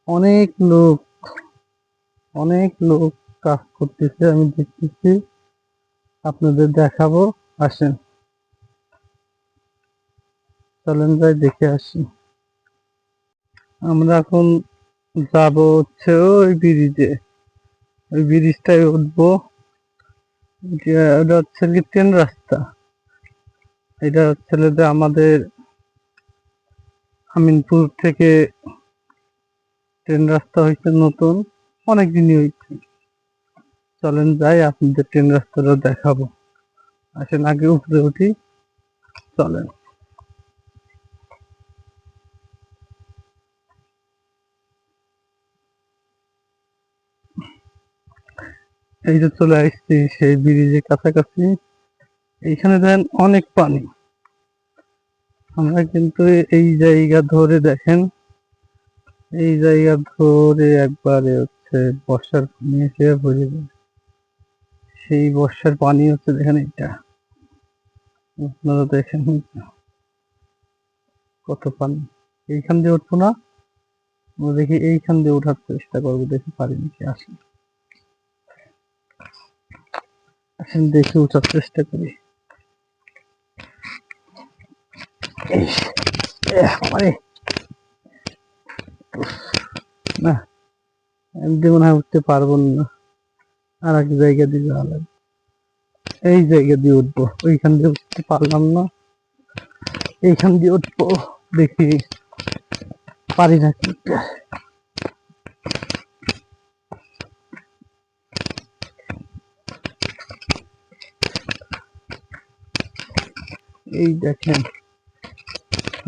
অনেক লোক অনেক লোক কাজ করতেছে, আমি দেখতেছি, আপনাদের দেখাবো। আসেন, চলেন যাই দেখে আসি। আমরা এখন যাব হচ্ছে ওই ব্রিজে, ওই ব্রিজটায় উঠবো। ওটা হচ্ছে কি ট্রেন রাস্তা। এটা হচ্ছে যে আমাদের আমিনপুর থেকে ট্রেন রাস্তা হয়েছে নতুন, অনেক দিনই হয়েছে। চলেন যাই, আপনাদের ট্রেন রাস্তাটা দেখাবো। আসেন আগে উপরে উঠি, চলেন। এই যে চলে আসছি সেই ব্রিজের কাছাকাছি। এইখানে দেখেন অনেক পানি। আমরা কিন্তু এই জায়গা ধরে দেখেন, এই জায়গা ধরে একবারে হচ্ছে বর্ষার পানি এসে ভরে যায়। সেই বর্ষার পানি হচ্ছে দেখেন এটা, আপনারা দেখেন কত পানি। এইখান দিয়ে উঠবো না, আমরা দেখি এইখান দিয়ে ওঠার চেষ্টা করবো, দেখি পারি নাকি। আসেন আসেন দেখি ওঠার চেষ্টা করি। মানে না, এমনি মনে হয় উঠতে পারবো না, আর এক জায়গা দিয়ে যাওয়া লাগবে। এই জায়গা দিয়ে উঠবো, ওইখান দিয়ে উঠতে পারলাম না, এইখান দিয়ে উঠবো, দেখি পারি নাকি। এই দেখেন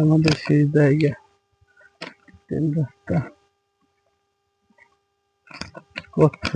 আমাদের সেই জায়গা, ট্রেন রাস্তা কত